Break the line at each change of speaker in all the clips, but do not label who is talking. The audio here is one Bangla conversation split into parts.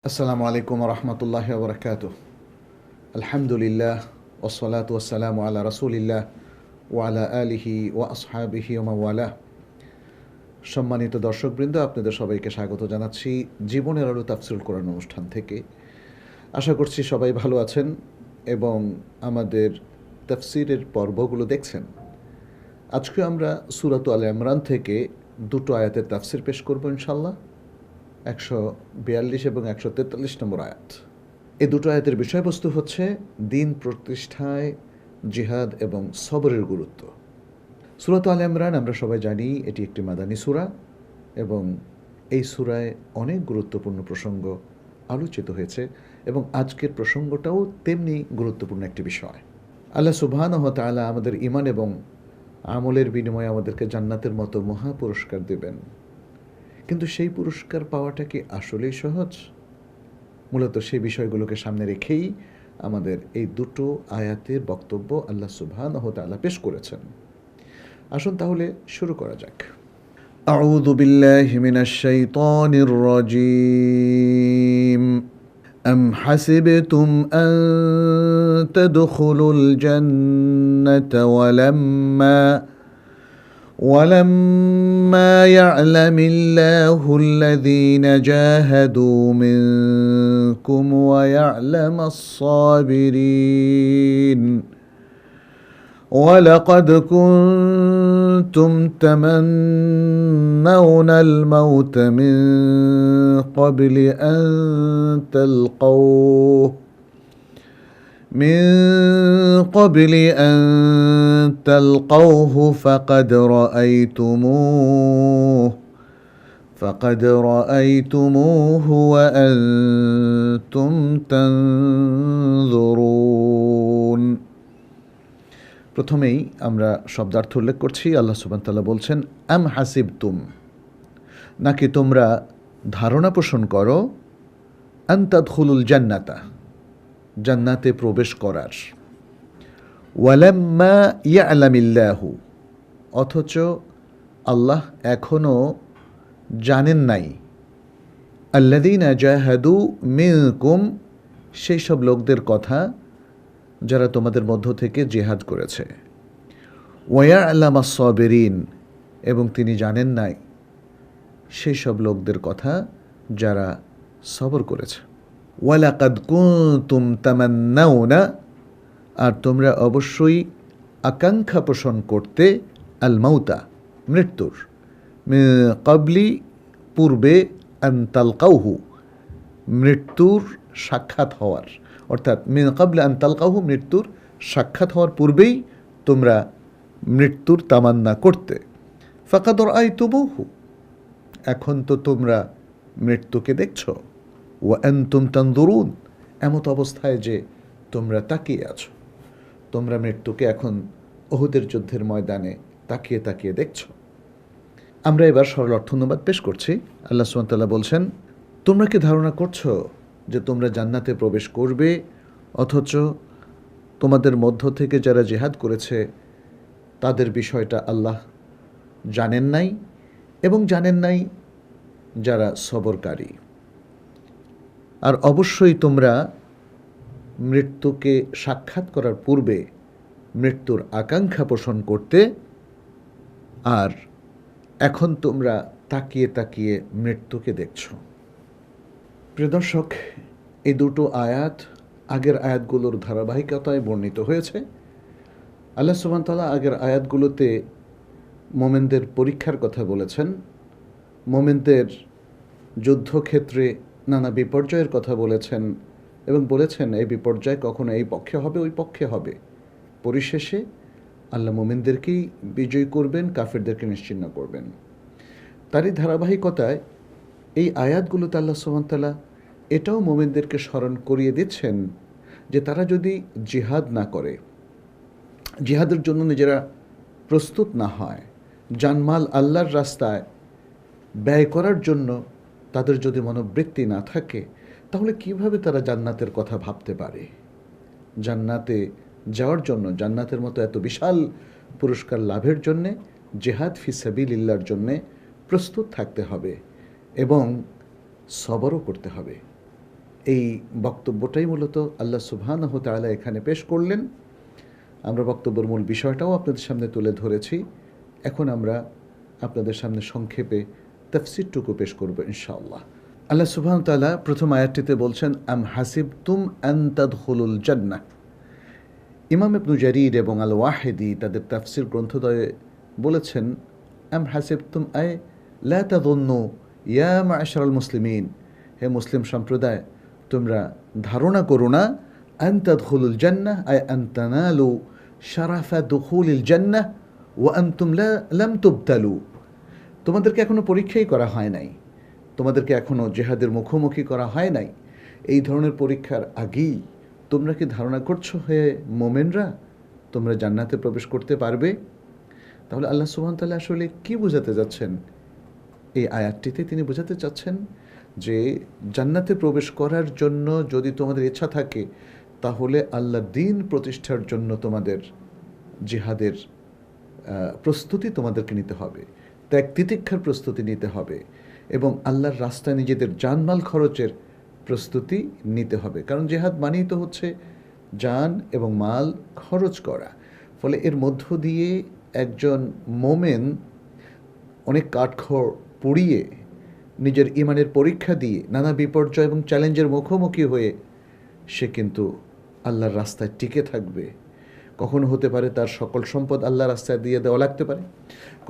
আসসালামু আলাইকুম রহমতুল্লাহ বরকাত। আলহামদুলিল্লাহ ওসলাত ওসালাম আলা রসুলিল্লাহ ওয়ালা আলিহি ওয়া আসহাবিহি ওমাওয়ালা। সম্মানিত দর্শকবৃন্দ, আপনাদের সবাইকে স্বাগত জানাচ্ছি জীবনের আলো তাফসিরুল কোরআন অনুষ্ঠান থেকে। আশা করছি সবাই ভালো আছেন এবং আমাদের তাফসিরের পর্বগুলো দেখছেন। আজকে আমরা সূরাত আল ইমরান থেকে দুটো আয়াতের তাফসির পেশ করব ইনশাল্লাহ, 142 এবং 143 নম্বর আয়াত। এই দুটো আয়াতের বিষয়বস্তু হচ্ছে দিন প্রতিষ্ঠায় জিহাদ এবং সবরের গুরুত্ব। সূরাত আল ইমরান আমরা সবাই জানি এটি একটি মাদানী সূরা এবং এই সূরায় অনেক গুরুত্বপূর্ণ প্রসঙ্গ আলোচিত হয়েছে এবং আজকের প্রসঙ্গটাও তেমনি গুরুত্বপূর্ণ একটি বিষয়। আল্লাহ সুবহানাহু ওয়া তাআলা আমাদের ঈমান এবং আমলের বিনিময়ে আমাদেরকে জান্নাতের মতো মহা পুরস্কার দেবেন। কিন্তু সেই পুরস্কার পাওয়াটা কি আসলেই সহজ? মূলত সেই বিষয়গুলোকে সামনে রেখেই আমাদের এই দুটো আয়াতের বক্তব্য আল্লাহ সুবহানাহু ওয়া তাআলা পেশ করেছেন। আসুন তাহলে শুরু করা যাক। আউযু বিল্লাহি মিনাশ শাইতানির রাজীম। أم حسبتم أن تدخلوا الجنة ولما يعلم الله الذين جاهدوا منكم ويعلم الصابرين ولقد كنتم تمنون الموت من قبل أن تلقوه فقد رأيتموه وأنتم تنظرون। প্রথমেই আমরা শব্দার্থ উল্লেখ করছি। আল্লাহ সুবহানাহু ওয়া তাআলা বলছেন, আম হাসিবতুম, নাকি তোমরা ধারণা পোষণ করো, আন তাদখুলুল জান্নাতা, জান্নাতে প্রবেশ করার, ওয়ালাম্মা ইয়ালামিল্লাহু, অথচ আল্লাহ এখনও জানেন নাই, আল্লাযীনা জাহাদু মিনকুম, সেই সব লোকদের কথা যারা তোমাদের মধ্য থেকে জিহাদ করেছে, ওয়ায়ালামাস সাবিরিন, এবং তিনি জানেন নাই সেই সব লোকদের কথা যারা সবর করেছে। ওয়ালাকাদ কুনতুম তামান্নাউনা, আর তোমরা অবশ্যই আকাঙ্ক্ষা পোষণ করতে, আল মাউতা, মৃত্যুর, মিন ক্বাবলি, পূর্বে, আন তালকাউহু, মৃত্যুর সাক্ষাৎ হওয়ার, অর্থাৎ মিন ক্বাবলি আন তালকাউহু, মৃত্যুর সাক্ষাৎ হওয়ার পূর্বেই তোমরা মৃত্যুর তামান্না করতে। ফাকাদ রাআইতুমুহু, এখন তো তোমরা মৃত্যুকে দেখছ, ওয়া আনতুম তানজুরুন, এমত অবস্থায় যে তোমরা তাকিয়ে আছো, তোমরা মৃত্যুকে এখন উহুদের যুদ্ধের ময়দানে তাকিয়ে তাকিয়ে দেখছ। আমরা এবার সরল অর্থ-অনুবাদ পেশ করছি। আল্লাহ সুবহানাহু ওয়া তাআলা বলছেন, তোমরা কি ধারণা করছো যে তোমরা জান্নাতে প্রবেশ করবে, অথচ তোমাদের মধ্য থেকে যারা জিহাদ করেছে তাদের বিষয়টা আল্লাহ জানেন নাই, এবং জানেন নাই যারা সবরকারী। আর অবশ্যই তোমরা মৃত্যুকে সাক্ষাৎ করার পূর্বে মৃত্যুর আকাঙ্ক্ষা পোষণ করতে, আর এখন তোমরা তাকিয়ে তাকিয়ে মৃত্যুকে দেখছ। প্রিয় দর্শক, এই দুটো আয়াত আগের আয়াতগুলোর ধারাবাহিকতায় বর্ণিত হয়েছে। আল্লাহ সুবহানাহু ওয়া তাআলা আগের আয়াতগুলোতে মোমেনদের পরীক্ষার কথা বলেছেন, মোমেনদের যুদ্ধক্ষেত্রে নানা বিপর্যয়ের কথা বলেছেন এবং বলেছেন এই বিপর্যয় কখনো এই পক্ষে হবে ওই পক্ষে হবে, পরিশেষে আল্লাহ মোমেনদেরকেই বিজয় করবেন, কাফেরদেরকে নিশ্চিহ্ন করবেন। তারই ধারাবাহিকতায় এই আয়াতগুলোতে আল্লাহ সুবহানাহু ওয়া তাআলা এটাও মোমেনদেরকে স্মরণ করিয়ে দিচ্ছেন যে তারা যদি জিহাদ না করে, জিহাদের জন্য নিজেরা প্রস্তুত না হয়, জানমাল আল্লাহর রাস্তায় ব্যয় করার জন্য তাদের যদি মনোবৃত্তি না থাকে, তাহলে কিভাবে তারা জান্নাতের কথা ভাবতে পারে? জান্নাতে যাওয়ার জন্য, জান্নাতের মতো এত বিশাল পুরস্কার লাভের জন্যে জিহাদ ফি সাবিলিল্লাহর জন্যে প্রস্তুত থাকতে হবে এবং সবরও করতে হবে। এই বক্তব্যটাই মূলত আল্লাহ সুবহানাহু ওয়া তাআলা এখানে পেশ করলেন। আমরা বক্তব্যের মূল বিষয়টাও আপনাদের সামনে তুলে ধরেছি। এখন আমরা আপনাদের সামনে সংক্ষেপে তাফসীরটুকু পেশ করব ইনশাআল্লাহ। আল্লাহ সুবহানাহু ওয়া তাআলা প্রথম আয়াতটিতে বলছেন, আম হাসিবতুম আন তাদখুলুল জান্নাহ। ইমাম ইবনু জারীর এবং আল ওয়াহিদি তাদের তাফসীর গ্রন্থদ্বয়ে বলেছেন, আম হাসিবতুম আই লা তাযুন্নু ইয়া মা'শারাল মুসলিমিন, হে মুসলিম সম্প্রদায় তোমরা ধারণা করো না, আন তাদখুলুল জান্নাহ আই আন তানালু শারাফা দুখুলিল জান্নাহ ওয়া আনতুম লাম তুবতালু। তোমাদেরকে এখনো পরীক্ষাই করা হয় নাই, তোমাদেরকে এখনো জিহাদের মুখোমুখি করা হয় নাই, এই ধরনের পরীক্ষার আগেই তোমরা কি ধারণা করছো হে মোমেনরা তোমরা জান্নাতে প্রবেশ করতে পারবে? তাহলে আল্লাহ সুবহানাহু ওয়া তাআলা আসলে কি বোঝাতে যাচ্ছেন এই আয়াতটিতে? তিনি বোঝাতে চাচ্ছেন যে জান্নাতে প্রবেশ করার জন্য যদি তোমাদের ইচ্ছা থাকে তাহলে আল্লাহর দ্বীন প্রতিষ্ঠার জন্য তোমাদের জিহাদের প্রস্তুতি তোমাদেরকে নিতে হবে, ত্যাগ তিতিক্ষার প্রস্তুতি নিতে হবে এবং আল্লাহর রাস্তায় নিজেদের জানমাল খরচের প্রস্তুতি নিতে হবে। কারণ জিহাদ মানেই তো হচ্ছে জান এবং মাল খরচ করা। ফলে এর মধ্য দিয়ে একজন মোমেন অনেক কাঠখড় পুড়িয়ে নিজের ইমানের পরীক্ষা দিয়ে নানা বিপর্যয় এবং চ্যালেঞ্জের মুখোমুখি হয়ে সে কিন্তু আল্লাহর রাস্তায় টিকে থাকবে। কখনো হতে পারে তার সকল সম্পদ আল্লাহর রাস্তায় দিয়ে দেওয়া লাগতে পারে,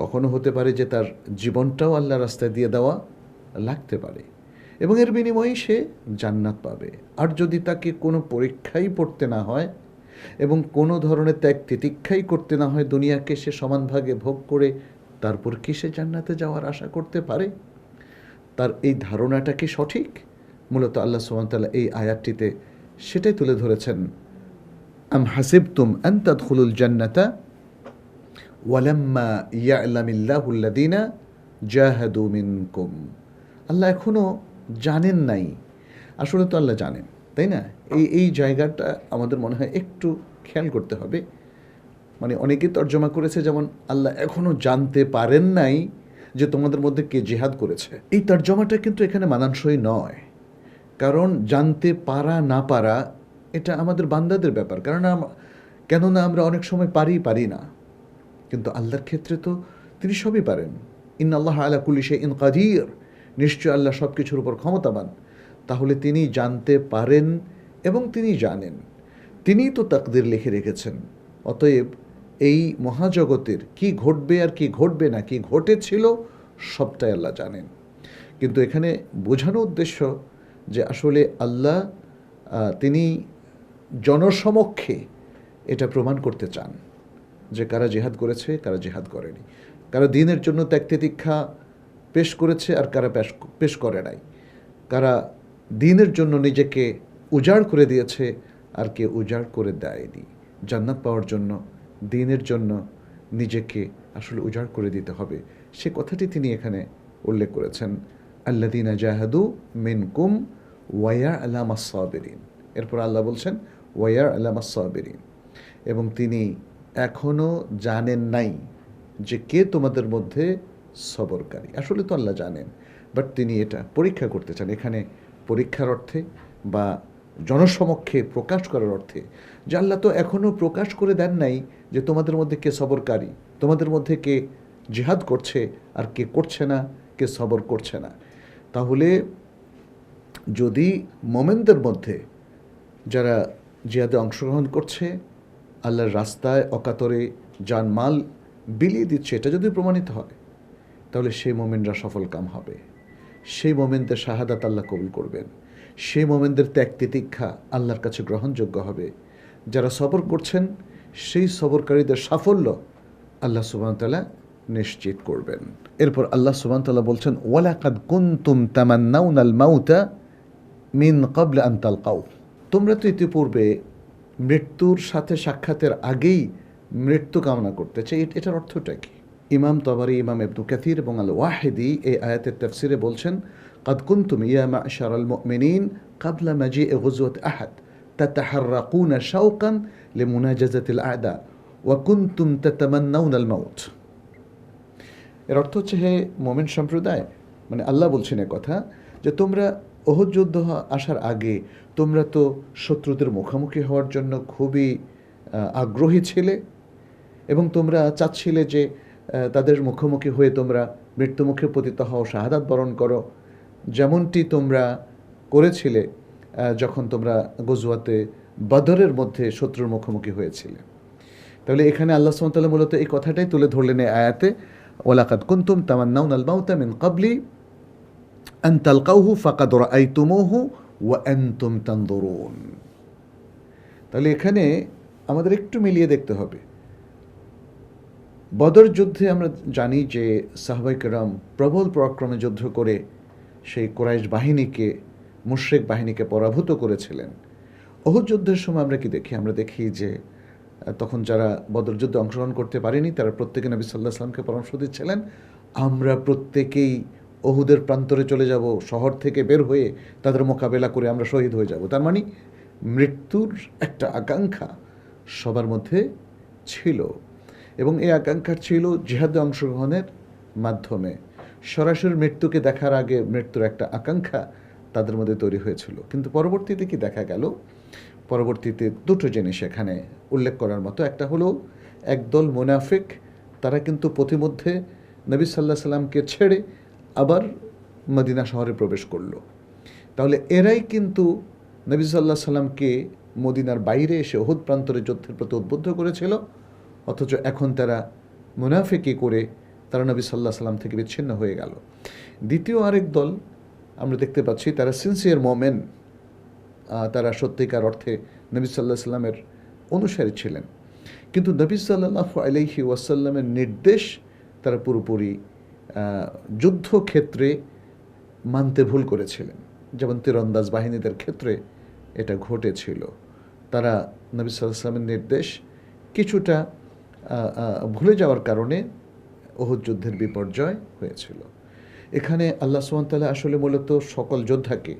কখনো হতে পারে যে তার জীবনটাও আল্লাহর রাস্তায় দিয়ে দেওয়া লাগতে পারে এবং এর বিনিময়ে সে জান্নাত পাবে। আর যদি তাকে কোনো পরীক্ষাই পড়তে না হয় এবং কোনো ধরনের ত্যাগ তিতিক্ষাই করতে না হয়, দুনিয়াকে সে সমান ভাগে ভোগ করে তারপর কি সে জান্নাতে যাওয়ার আশা করতে পারে? তার এই ধারণাটা কি সঠিক? মূলত আল্লাহ সুবহানাহু ওয়া তাআলা এই আয়াতটিতে সেটাই তুলে ধরেছেন। আম হাসিবতুম আন তাদখুলুল জান্নাতা ওয়ালাম্মা ইয়া'লামিল্লাহুল্লাযীনা জাহাদু মিনকুম। আল্লাহ এখনও জানেন নাই, আসলে তো আল্লাহ জানেন, তাই না? এই জায়গাটা আমাদের মনে হয় একটু খেয়াল করতে হবে। মানে অনেকে তর্জমা করেছে যেমন আল্লাহ এখনও জানতে পারেন নাই যে তোমাদের মধ্যে কে জিহাদ করেছে। এই তর্জমাটা কিন্তু এখানে মানানসই নয়, কারণ জানতে পারা না পারা এটা আমাদের বান্দাদের ব্যাপার। কেননা আমরা অনেক সময় পারি না, কিন্তু আল্লাহর ক্ষেত্রে তো তিনি সবই পারেন। ইন্নাল্লাহ আলা কুল্লি শাইইন কাদির, নিশ্চয় আল্লাহ সব কিছুর উপর ক্ষমতাবান। তাহলে তিনি জানতে পারেন এবং তিনি জানেন, তিনিই তো তাকদির লিখে রেখেছেন। অতএব এই মহাজগতের কি ঘটবে আর কি ঘটবে না, কি ঘটেছিল সবটাই আল্লাহ জানেন। কিন্তু এখানে বোঝানো উদ্দেশ্য যে আসলে আল্লাহ তিনি জনসমক্ষে এটা প্রমাণ করতে চান যে কারা জিহাদ করেছে, কারা জিহাদ করেনি, কারা দ্বীনের জন্য ত্যাগ তিতিক্ষা পেশ করেছে আর কারা পেশ করে নাই, কারা দ্বীনের জন্য নিজেকে উজাড় করে দিয়েছে আর কে উজাড় করে দেয়নি। জান্নাত পাওয়ার জন্য দ্বীনের জন্য নিজেকে আসলে উজাড় করে দিতে হবে, সে কথাটি তিনি এখানে উল্লেখ করেছেন। আল্লাযীনা জাহাদু মিনকুম ওয়া ইয়া'লামাস সাবিরিন। এরপর আল্লাহ বলছেন ওয়া ইয়া'লামাস সাবিরিন, এবং তিনি এখনও জানেন নাই যে কে তোমাদের মধ্যে সবরকারী। আসলে তো আল্লাহ জানেন, বাট তিনি এটা পরীক্ষা করতে চান। এখানে পরীক্ষার অর্থে বা জনসমক্ষে প্রকাশ করার অর্থে যে আল্লাহ তো এখনও প্রকাশ করে দেন নাই যে তোমাদের মধ্যে কে সবরকারী, তোমাদের মধ্যে কে জিহাদ করছে আর কে করছে না, কে সবর করছে না। তাহলে যদি মোমেনদের মধ্যে যারা জিহাদে অংশগ্রহণ করছে, আল্লাহর রাস্তায় অকাতরে জানমাল বিলিয়ে দিচ্ছে, এটা যদি প্রমাণিত হয় তাহলে সেই মোমেনরা সফল কাম হবে, সেই মোমেনদের শাহাদাত আল্লাহ কবুল করবেন, সেই মোমেনদের ত্যাগ তিতিক্ষা আল্লাহর কাছে গ্রহণযোগ্য হবে। যারা সবর করছেন সেই সবরকারীদের সাফল্য আল্লাহ সুবহানাহু ওয়া তাআলা নিশ্চিত করবেন। এরপর আল্লাহ সুবহানাহু ওয়া তাআলা বলছেন ওয়ালাকাদ কুনতুম তামান্নাউনাল মাউতা মিন ক্বাবল আন তালকাউ। তোমরা তো ইতিপূর্বে মৃত্যুর সাথে সাক্ষাতের আগেই মৃত্যু কামনা করতে চাই। এটার অর্থটা কি? ইমাম তাবারি, ইমাম ইবনু কাসির এবং আল ওয়াহিদি এই আয়াতের তাফসিরে বলছেন قد كنتم يا معشر المؤمنين قبل مجيء غزوة أحد تتحرقون شوقا لمناجزة الأعداء وكنتم تتمنون الموت। এর অর্থ হচ্ছে হে মুমিন সম্প্রদায়, মানে আল্লাহ বলছেন কথা যে তোমরা ওহুদ যুদ্ধ আসার আগে তোমরা তো শত্রুদের মুখোমুখি হওয়ার জন্য খুবই আগ্রহী ছিলে এবং তোমরা চাচ্ছিলে যে তাদের মুখোমুখি হয়ে তোমরা মৃত্যুমুখে পতিত হও, শাহাদাত বরণ করো, যেমনটি তোমরা করেছিলে যখন তোমরা গজওয়াতে বদরের মধ্যে শত্রুর মুখোমুখি হয়েছিলে। তাহলে এখানে আল্লাহ সুবহানাহু ওয়া তাআলা মূলত এই কথাটাই তুলে ধরলেন এই আয়াতে, ওয়ালাকাদ কুনতুম তামান্নাউনাল মাউতা মিন ক্বাবলি আন তালকাউহু ফাকাদ রাআইতুমুহু ওয়া আনতুম তানজুরুন। তাহলে এখানে আমাদের একটু মিলিয়ে দেখতে হবে। বদর যুদ্ধে আমরা জানি যে সাহাবায়ে কেরাম প্রবল পরাক্রমে যুদ্ধ করে সেই কুরাইশ বাহিনীকে, মুশরিক বাহিনীকে পরাভূত করেছিলেন। উহুদ যুদ্ধের সময় আমরা কি দেখি? আমরা দেখি যে তখন যারা বদর যুদ্ধে অংশগ্রহণ করতে পারেনি তারা প্রত্যেকে নবী সাল্লাল্লাহু আলাইহি ওয়াসাল্লামকে পরামর্শ দিচ্ছিলেন, আমরা প্রত্যেকেই উহুদের প্রান্তরে চলে যাব, শহর থেকে বের হয়ে তাদের মোকাবেলা করে আমরা শহীদ হয়ে যাব। তার মানে মৃত্যুর একটা আকাঙ্ক্ষা সবার মধ্যে ছিল এবং এই আকাঙ্ক্ষা ছিল জিহাদে অংশগ্রহণের মাধ্যমে। সরাসরি মৃত্যুকে দেখার আগে মৃত্যুর একটা আকাঙ্ক্ষা তাদের মধ্যে তৈরি হয়েছিল। কিন্তু পরবর্তীতে কি দেখা গেল? পরবর্তীতে দুটো জিনিস এখানে উল্লেখ করার মতো। একটা হলো একদল মুনাফিক, তারা কিন্তু পথিমধ্যে নবী সাল্লাল্লাহু আলাইহি সাল্লামকে ছেড়ে আবার মদিনা শহরে প্রবেশ করলো। তাহলে এরাই কিন্তু নবী সাল্লাল্লাহু আলাইহি সাল্লামকে মদিনার বাইরে এসে উহুদ প্রান্তরে যুদ্ধের প্রতি উদ্বুদ্ধ করেছিল, অথচ এখন তারা মুনাফিকি করে তারা নবী সাল্লাল্লাহু আলাইহি সাল্লাম থেকে বিচ্ছিন্ন হয়ে গেল। দ্বিতীয় আরেক দল আমরা দেখতে পাচ্ছি, তারা সিনসিয়ার মোমেন, তারা সত্যিকার অর্থে নবী সাল্লাল্লাহু আলাইহি সাল্লামের অনুসারী ছিলেন, কিন্তু নবী সাল্লাল্লাহু আলাইহি ওয়াসাল্লামের নির্দেশ তারা পুরোপুরি যুদ্ধক্ষেত্রে মানতে ভুল করেছিলেন। যেমন তীরন্দাজ বাহিনীদের ক্ষেত্রে এটা ঘটেছিল, তারা নবী সাল্লাল্লাহু আলাইহি সাল্লামের নির্দেশ কিছুটা ভুলে যাওয়ার কারণে উহুদ যুদ্ধের বিপর্যয় হয়েছিল। এখানে আল্লাহ সুবহানাহু ওয়া তাআলা আসলে মূলত সকল যোদ্ধাকে,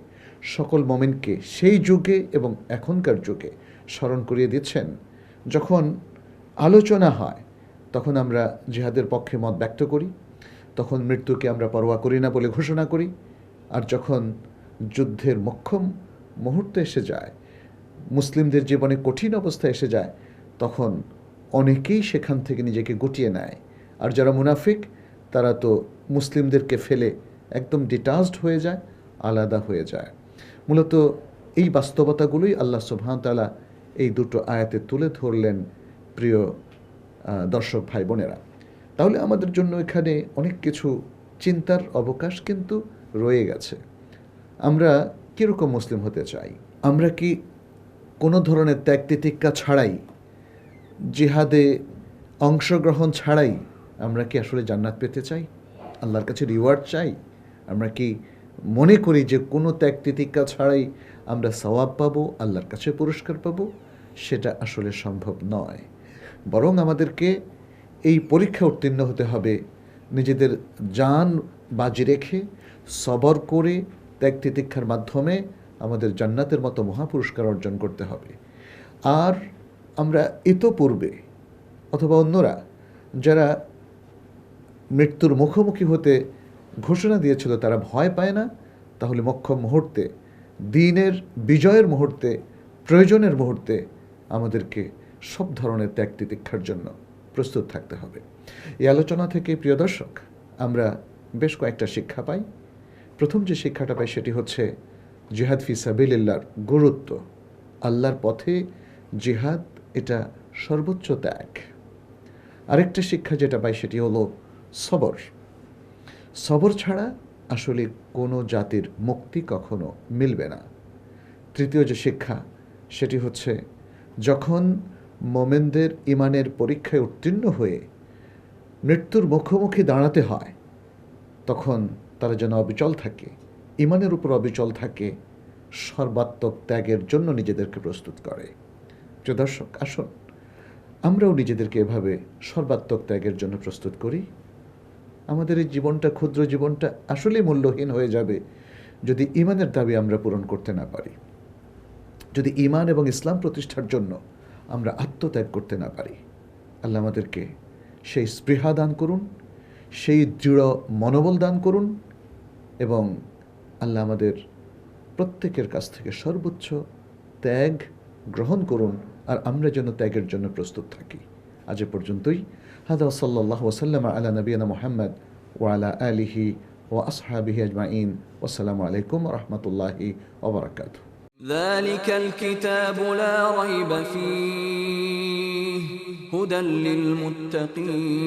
সকল মুমিনকে সেই যুগে এবং এখনকার যুগে স্মরণ করিয়ে দিচ্ছেন। যখন আলোচনা হয় তখন আমরা জিহাদের পক্ষে মত ব্যক্ত করি, তখন মৃত্যুকে আমরা পরোয়া করি না বলে ঘোষণা করি, আর যখন যুদ্ধের মোক্ষম মুহূর্তে এসে যায়, মুসলিমদের জীবনে কঠিন অবস্থা এসে যায়, তখন অনেকেই সেখান থেকে নিজেকে গুটিয়ে নেয়। আর যারা মুনাফিক তারা তো মুসলিমদেরকে ফেলে একদম ডিটাচড হয়ে যায়, আলাদা হয়ে যায়। মূলত এই বাস্তবতাগুলোই আল্লাহ সুবহানাহু ওয়া তাআলা এই দুটো আয়াতে তুলে ধরলেন প্রিয় দর্শক ভাই বোনেরা। তাহলে আমাদের জন্য এখানে অনেক কিছু চিন্তার অবকাশ কিন্তু রয়ে গেছে। আমরা কীরকম মুসলিম হতে চাই? আমরা কি কোনো ধরনের ত্যাগ তিতিক্ষা ছাড়াই, জিহাদে অংশগ্রহণ ছাড়াই আমরা কি আসলে জান্নাত পেতে চাই? আল্লাহর কাছে রিওয়ার্ড চাই? আমরা কি মনে করি যে কোনো ত্যাগ তিতিক্ষা ছাড়াই আমরা সওয়াব পাবো, আল্লাহর কাছে পুরস্কার পাবো? সেটা আসলে সম্ভব নয়। বরং আমাদেরকে এই পরীক্ষা উত্তীর্ণ হতে হবে, নিজেদের জান বাজি রেখে সবর করে ত্যাগ তিতিক্ষার মাধ্যমে আমাদের জান্নাতের মতো মহাপুরস্কার অর্জন করতে হবে। আর আমরা ইতোপূর্বে অথবা অন্যরা যারা মৃত্যুর মুখোমুখি হতে ঘোষণা দিয়েছিল তারা ভয় পায় না, তাহলে মোক্ষম মুহূর্তে, দিনের বিজয়ের মুহূর্তে, প্রয়োজনের মুহূর্তে আমাদেরকে সব ধরনের ত্যাগ তিতিক্ষার জন্য প্রস্তুত থাকতে হবে। এই আলোচনা থেকে প্রিয় দর্শক আমরা বেশ কয়েকটা শিক্ষা পাই। প্রথম যে শিক্ষাটা পাই সেটি হচ্ছে জিহাদ ফি সাবিলিল্লাহর গুরুত্ব। আল্লাহর পথে জিহাদ এটা সর্বোচ্চ ত্যাগ। আরেকটা শিক্ষা যেটা পাই সেটি হলো সবর। সবর ছাড়া আসলে কোনো জাতির মুক্তি কখনো মিলবে না। তৃতীয় যে শিক্ষা সেটি হচ্ছে যখন মোমেনদের ইমানের পরীক্ষায় উত্তীর্ণ হয়ে মৃত্যুর মুখোমুখি দাঁড়াতে হয় তখন তারা যেন অবিচল থাকে, ইমানের উপর অবিচল থাকে, সর্বাত্মক ত্যাগের জন্য নিজেদেরকে প্রস্তুত করে। প্রিয় দর্শক, আসুন আমরাও নিজেদেরকে এভাবে সর্বাত্মক ত্যাগের জন্য প্রস্তুত করি। আমাদের এই জীবনটা, ক্ষুদ্র জীবনটা আসলেই মূল্যহীন হয়ে যাবে যদি ইমানের দাবি আমরা পূরণ করতে না পারি, যদি ইমান এবং ইসলাম প্রতিষ্ঠার জন্য আমরা আত্মত্যাগ করতে না পারি। আল্লাহ আমাদেরকে সেই স্পৃহা দান করুন, সেই দৃঢ় মনোবল দান করুন এবং আল্লাহ আমাদের প্রত্যেকের কাছ থেকে সর্বোচ্চ ত্যাগ গ্রহণ করুন, আর আমরা যেন ত্যাগের জন্য প্রস্তুত থাকি। আজ এ পর্যন্তই। হাদা সাল্লাল্লাহু ওয়াসাল্লাম আলা নবিয়িনা মুহাম্মদ ওয়া আলা আলিহি ওয়া আসহাবিহি আজমাইন। ওয়াসসালামু আলাইকুম ওয়া রাহমাতুল্লাহি ওয়া বারাকাতুহু।
ذلك الكتاب لا ريب فيه هدى للمتقين